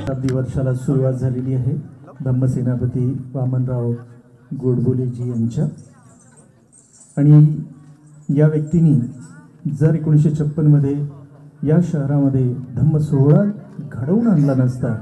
शताब्दी वर्षाला सुरुवात झालेली आहे धम्मसेनापती वामनराव गोडबोलेजी यांच्या। आणि या व्यक्तींनी जर 1956 मध्ये या शहरामध्ये धम्म सोहळा घडवून आणला नसता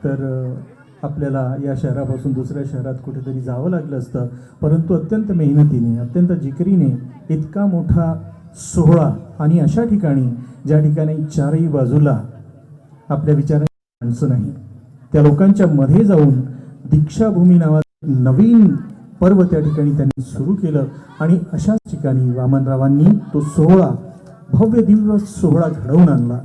तर आपल्याला या शहरापासून दुसऱ्या शहरात कुठेतरी जावं लागलं असतं। परंतु अत्यंत मेहनतीने अत्यंत जिकरीने इतका मोठा सोहळा आणि अशा ठिकाणी ज्या ठिकाणी चारही बाजूला आपल्या विचारांची माणसं नाही त्या लोकांच्या मध्ये जाऊन दीक्षाभूमी नावाचं नवीन पर्व त्या ठिकाणी त्यांनी सुरू केलं। आणि अशाच ठिकाणी वामनरावांनी तो सोहळा भव्य दिव्य सोहळा घडवून आणला।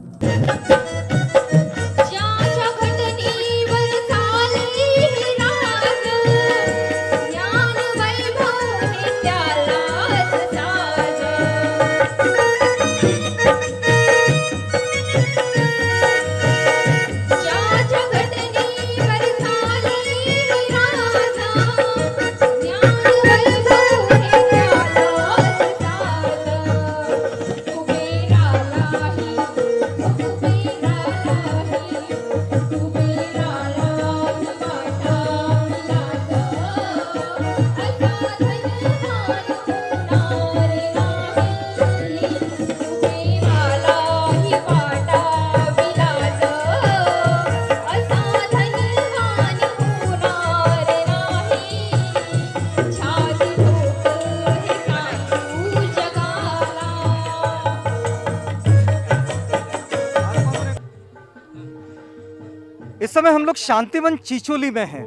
इस समय हम लोग शांतिवन चिचोली में हैं।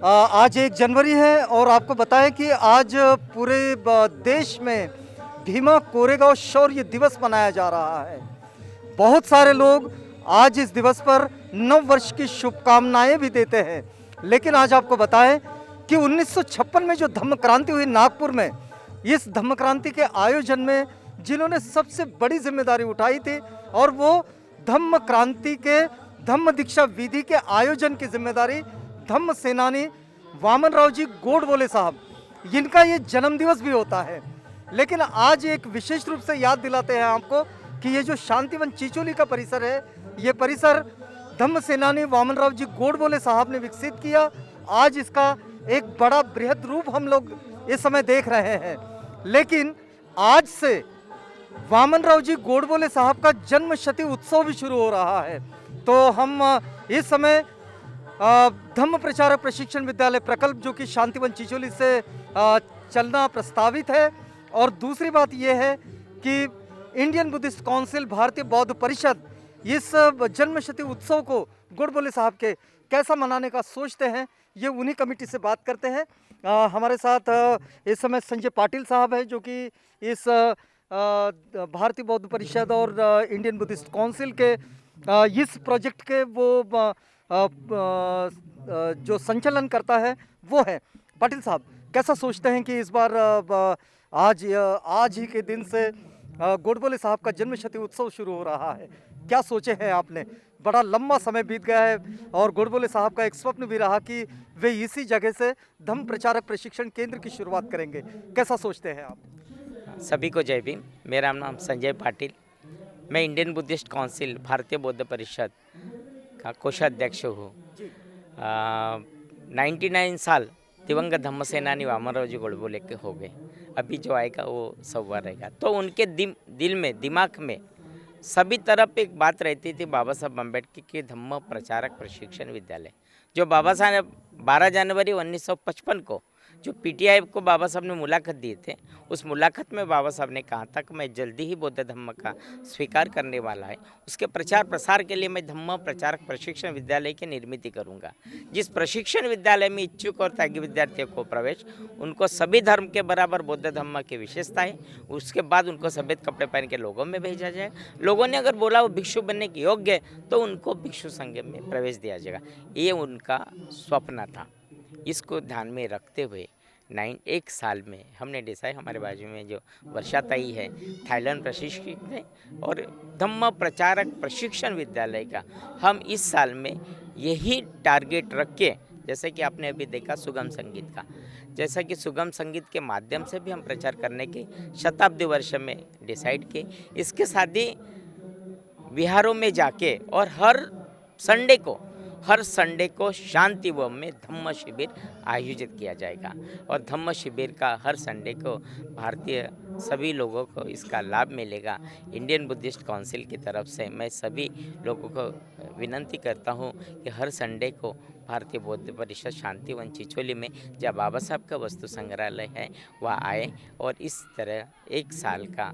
आज 1 जनवरी है और आपको बताएं कि आज पूरे देश में भीमा कोरेगांव शौर्य दिवस मनाया जा रहा है। बहुत सारे लोग आज इस दिवस पर नव वर्ष की शुभकामनाएं भी देते हैं। लेकिन आज आपको बताएं कि 1956 में जो धम्म क्रांति हुई नागपुर में, इस धम्म क्रांति के आयोजन में जिन्होंने सबसे बड़ी जिम्मेदारी उठाई थी और वो धम्म क्रांति के धम्म दीक्षा विधि के आयोजन की जिम्मेदारी धम्म सेनानी वामनराव जी गोडबोले साहब, इनका ये जन्मदिवस भी होता है। लेकिन आज एक विशेष रूप से याद दिलाते हैं आपको कि ये जो शांतिवन चिचोली का परिसर है, ये परिसर धम्म सेनानी वामनराव जी गोडबोले साहब ने विकसित किया। आज इसका एक बड़ा बृहद रूप हम लोग इस समय देख रहे हैं। लेकिन आज से वामनराव जी गोडबोले साहब का जन्म शती उत्सव भी शुरू हो रहा है। तो हम इस समय धम्म प्रचारक प्रशिक्षण विद्यालय प्रकल्प जो कि शांतिवन चिचोली से चलना प्रस्तावित है, और दूसरी बात यह है कि इंडियन बुद्धिस्ट काउंसिल भारतीय बौद्ध परिषद इस जन्म शती उत्सव को गोडबोले साहब के कैसा मनाने का सोचते हैं, ये उन्हीं कमेटी से बात करते हैं। हमारे साथ इस समय संजय पाटिल साहब है जो कि इस भारतीय बौद्ध परिषद और इंडियन बुद्धिस्ट काउंसिल के इस प्रोजेक्ट के वो जो संचालन करता है वो है। पाटिल साहब, कैसा सोचते हैं कि इस बार आज ही के दिन से गोडबोले साहब का जन्म शती उत्सव शुरू हो रहा है, क्या सोचे हैं आपने? बड़ा लंबा समय बीत गया है और गोडबोले साहब का एक स्वप्न भी रहा कि वे इसी जगह से धम्म प्रचारक प्रशिक्षण केंद्र की शुरुआत करेंगे, कैसा सोचते हैं आप? सभी को जय भीम। मेरा नाम संजय पाटिल, मैं इंडियन बुद्धिस्ट काउंसिल भारतीय बौद्ध परिषद का कोषाध्यक्ष हूँ। 99 साल दिवंगत धम्म सेनानी वामनराव जी गोडबोले के हो गए, अभी जो आएगा वो 100वां रहेगा। तो उनके दिल में, दिमाग में सभी तरफ एक बात रहती थी बाबा साहब अम्बेडकर के धम्म प्रचारक प्रशिक्षण विद्यालय, जो बाबा साहब 12 जनवरी 1955 को जो पीटीआई को बाबा साहब ने मुलाकात दिए थे, उस मुलाकात में बाबा साहब ने कहा था कि मैं जल्दी ही बौद्ध धम्म का स्वीकार करने वाला है, उसके प्रचार प्रसार के लिए मैं धम्म प्रचारक प्रशिक्षण विद्यालय की निर्मित करूंगा। जिस प्रशिक्षण विद्यालय में इच्छुक और त्यागी विद्यार्थियों को प्रवेश, उनको सभी धर्म के बराबर बौद्ध धम्म की विशेषता है। उसके बाद उनको सफ़ेद कपड़े पहन के लोगों में भेजा जाए। लोगों ने अगर बोला वो भिक्षु बनने के योग्य है तो उनको भिक्षु संघ में प्रवेश दिया जाएगा। ये उनका स्वप्न था। इसको ध्यान में रखते हुए एक साल में हमने डिसाइड, हमारे बाजू में जो वर्षा ताई है थाईलैंड प्रशिक्षित है, और धम्म प्रचारक प्रशिक्षण विद्यालय का हम इस साल में यही टारगेट रख के, जैसे कि आपने अभी देखा सुगम संगीत का, जैसा कि सुगम संगीत के माध्यम से भी हम प्रचार करने के शताब्दी वर्ष में डिसाइड किए। इसके साथ ही बिहारों में जाके और हर संडे को शांति वन में धम्म शिविर आयोजित किया जाएगा, और धम्म शिविर का हर संडे को भारतीय सभी लोगों को इसका लाभ मिलेगा। इंडियन बुद्धिस्ट काउंसिल की तरफ से मैं सभी लोगों को विनंती करता हूं कि हर संडे को भारतीय बौद्ध परिषद शांतिवन चिचोली में जहाँ बाबा साहब का वस्तु संग्रहालय है वह आए, और इस तरह एक साल का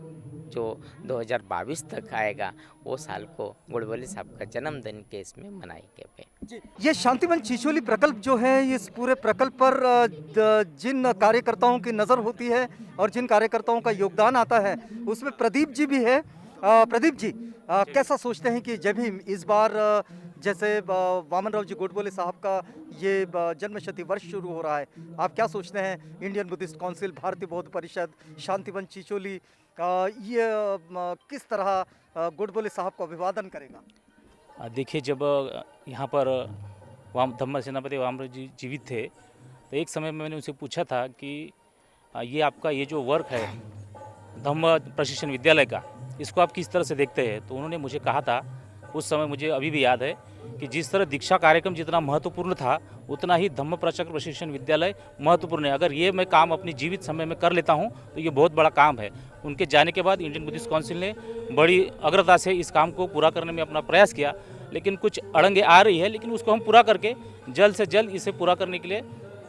जो 2022 तक आएगा वो साल को गोडबोले साहब का जन्मदिन के इसमें मनाएंगे। ये शांतिवन चिचोली प्रकल्प जो है, इस पूरे प्रकल्प पर जिन कार्यकर्ताओं की नज़र होती है और जिन कार्यकर्ताओं का योगदान आता है, उसमें प्रदीप जी भी है। प्रदीप जी, कैसा सोचते हैं कि जब ही इस बार जैसे वामनराव जी गोडबोले साहब का ये जन्मशती वर्ष शुरू हो रहा है, आप क्या सोचते हैं इंडियन बुद्धिस्ट काउंसिल, भारतीय बौद्ध परिषद, शांतिवन चिचोली ये किस तरह गोडबोले साहब को अभिवादन करेगा? देखिए, जब यहाँ पर धम्म सेनापति वामनराव जी जीवित थे तो एक समय में मैंने उनसे पूछा था कि ये आपका ये जो वर्क है धम्म प्रशिक्षण विद्यालय का, इसको आप किस तरह से देखते हैं। तो उन्होंने मुझे कहा था, उस समय मुझे अभी भी याद है, कि जिस तरह दीक्षा कार्यक्रम जितना महत्वपूर्ण था उतना ही धम्म प्रचारक प्रशिक्षण विद्यालय महत्वपूर्ण है। अगर ये मैं काम अपनी जीवित समय में कर लेता हूँ तो ये बहुत बड़ा काम है। उनके जाने के बाद इंडियन बुद्धिस्ट काउंसिल ने बड़ी अग्रता से इस काम को पूरा करने में अपना प्रयास किया, लेकिन कुछ अड़ंगे आ रही है, लेकिन उसको हम पूरा करके जल्द से जल्द इसे पूरा करने के लिए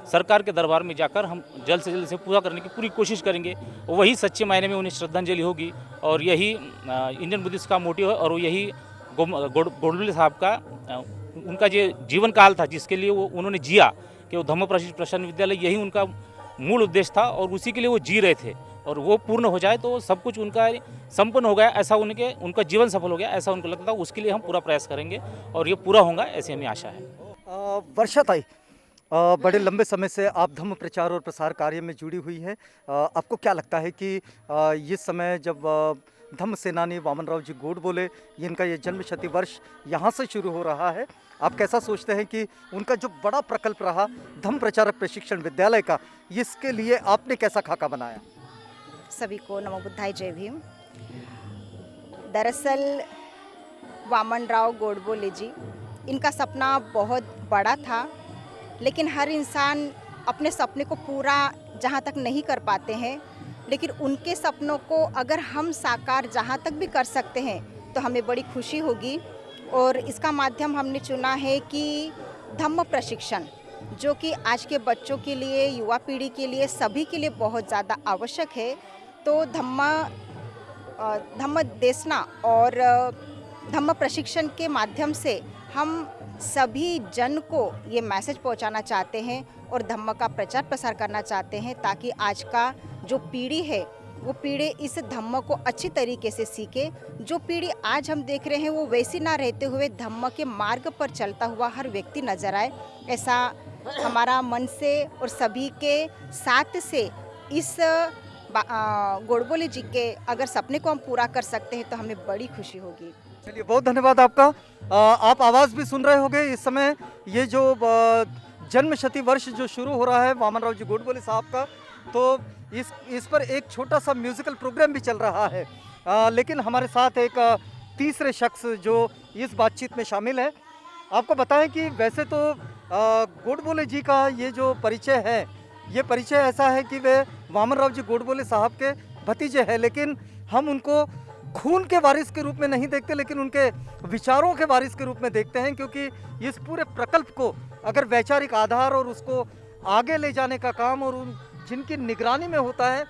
सरकार के दरबार में जाकर हम जल्द से जल्द इसे पूरा करने की पूरी कोशिश करेंगे। वही सच्चे मायने में उन्हें श्रद्धांजलि होगी, और यही इंडियन बुद्धिस्ट का मोटिव है, और यही गोडबोले साहब का उनका जो जीवन काल था जिसके लिए वो उन्होंने जिया, कि वो धम्म प्रशिक्षण विद्यालय यही उनका मूल उद्देश्य था, और उसी के लिए वो जी रहे थे, और वो पूर्ण हो जाए तो सब कुछ उनका संपन्न हो गया, ऐसा उनका जीवन सफल हो गया, ऐसा उनको लगता था। उसके लिए हम पूरा प्रयास करेंगे और ये पूरा होगा, ऐसी हमें आशा है। वर्षा ताई, बड़े लंबे समय से आप धम्म प्रचार और प्रसार कार्य में जुड़ी हुई है, आपको क्या लगता है कि ये समय जब धम्म सेनानी वामनराव जी गोडबोले, इनका ये जन्मशती वर्ष यहाँ से शुरू हो रहा है, आप कैसा सोचते हैं कि उनका जो बड़ा प्रकल्प रहा धम्म प्रचारक प्रशिक्षण विद्यालय का, इसके लिए आपने कैसा खाका बनाया? सभी को नमो बुद्धाय, जय भीम। दरअसल वामनराव गोडबोले जी, इनका सपना बहुत बड़ा था, लेकिन हर इंसान अपने सपने को पूरा जहाँ तक नहीं कर पाते हैं, लेकिन उनके सपनों को अगर हम साकार जहाँ तक भी कर सकते हैं तो हमें बड़ी खुशी होगी। और इसका माध्यम हमने चुना है कि धम्म प्रशिक्षण, जो कि आज के बच्चों के लिए, युवा पीढ़ी के लिए, सभी के लिए बहुत ज़्यादा आवश्यक है। तो धम्म देशना और धम्म प्रशिक्षण के माध्यम से हम सभी जन को ये मैसेज पहुंचाना चाहते हैं और धम्म का प्रचार प्रसार करना चाहते हैं, ताकि आज का जो पीढ़ी है वो पीढ़ी इस धम्म को अच्छी तरीके से सीखे। जो पीढ़ी आज हम देख रहे हैं वो वैसी ना रहते हुए धम्म के मार्ग पर चलता हुआ हर व्यक्ति नजर आए, ऐसा हमारा मन से और सभी के साथ से इस गोडबोले जी के अगर सपने को हम पूरा कर सकते हैं तो हमें बड़ी खुशी होगी। चलिए, बहुत धन्यवाद आपका। आप आवाज़ भी सुन रहे होंगे इस समय, ये जो जन्मशती वर्ष जो शुरू हो रहा है वामनराव जी गोडबोले साहब का, तो इस पर एक छोटा सा म्यूजिकल प्रोग्राम भी चल रहा है। लेकिन हमारे साथ एक तीसरे शख्स जो इस बातचीत में शामिल है, आपको बताएं कि वैसे तो गोडबोले जी का ये जो परिचय है, ये परिचय ऐसा है कि वे वामन राव जी गोडबोले साहब के भतीजे हैं, लेकिन हम उनको खून के वारिस के रूप में नहीं देखते, लेकिन उनके विचारों के वारिस के रूप में देखते हैं, क्योंकि इस पूरे प्रकल्प को अगर वैचारिक आधार और उसको आगे ले जाने का काम और उन जिनकी निगरानी में होता है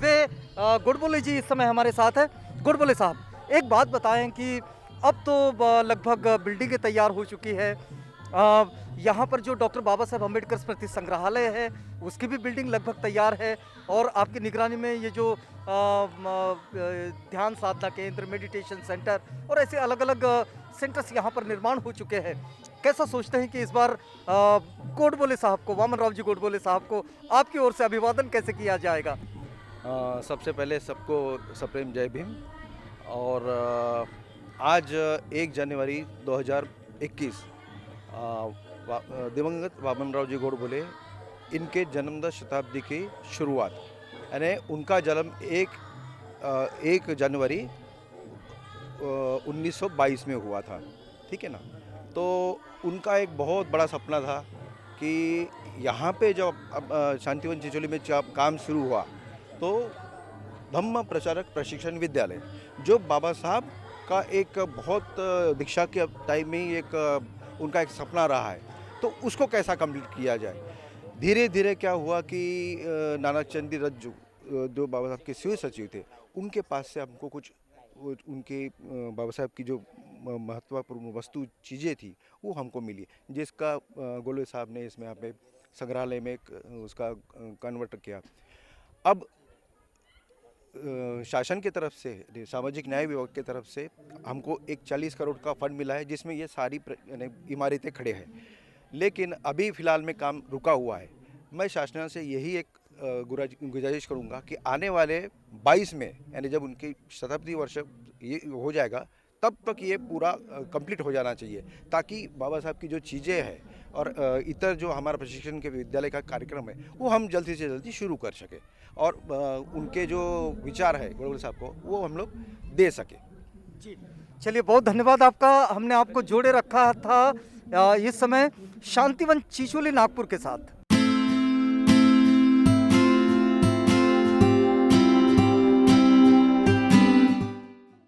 वे गोडबोले जी इस समय हमारे साथ हैं। गोडबोले साहब, एक बात बताएं कि अब तो लगभग बिल्डिंगें तैयार हो चुकी है, यहाँ पर जो डॉक्टर बाबा साहब अम्बेडकर स्मृति संग्रहालय है उसकी भी बिल्डिंग लगभग तैयार है, और आपकी निगरानी में ये जो ध्यान साधना केंद्र, मेडिटेशन सेंटर और ऐसे अलग अलग सेंटर्स यहाँ पर निर्माण हो चुके हैं। कैसा सोचते हैं कि इस बार गोडबोले साहब को, वामन राव जी गोडबोले साहब को आपकी ओर से अभिवादन कैसे किया जाएगा? सबसे पहले सबको सप्रेम जय भीम। और आज 1 जनवरी 2021 दिवंगत वामनराव जी गोडबोले इनके जन्मदिन शताब्दी की शुरुआत, यानी उनका जन्म 1 जनवरी 1922 में हुआ था, ठीक है ना। तो उनका एक बहुत बड़ा सपना था कि यहाँ पे जब शांतिवन चिचोली में जब काम शुरू हुआ तो धम्म प्रचारक प्रशिक्षण विद्यालय, जो बाबा साहब का एक बहुत दीक्षा के टाइम में एक उनका एक सपना रहा है, तो उसको कैसा कंप्लीट किया जाए। धीरे धीरे क्या हुआ कि नाना चंदी रज्जू जो बाबा साहब के शिव सचिव थे, उनके पास से हमको कुछ उनके बाबा साहब की जो महत्वपूर्ण वस्तु चीज़ें थी वो हमको मिली, जिसका गोले साहब ने इसमें यहाँ पे संग्रहालय में उसका कन्वर्ट किया। अब शासन की तरफ से, सामाजिक न्याय विभाग की तरफ से हमको एक 40 करोड़ का फंड मिला है, जिसमें ये सारी इमारतें खड़े हैं, लेकिन अभी फ़िलहाल में काम रुका हुआ है। मैं शासन से यही एक गुजारिश करूंगा कि आने वाले 22 में, यानी जब उनकी शताब्दी वर्ष ये हो जाएगा, तब तक ये पूरा कंप्लीट हो जाना चाहिए, ताकि बाबा साहब की जो चीज़ें हैं और इतर जो हमारा प्रशिक्षण के विद्यालय का कार्यक्रम है वो हम जल्दी से जल्दी शुरू कर सकें, और उनके जो विचार है गोडबोले साहब को वो हम लोग दे सकें। जी, चलिए, बहुत धन्यवाद आपका। हमने आपको जोड़े रखा था इस समय शांतिवन चिचोली नागपुर के साथ।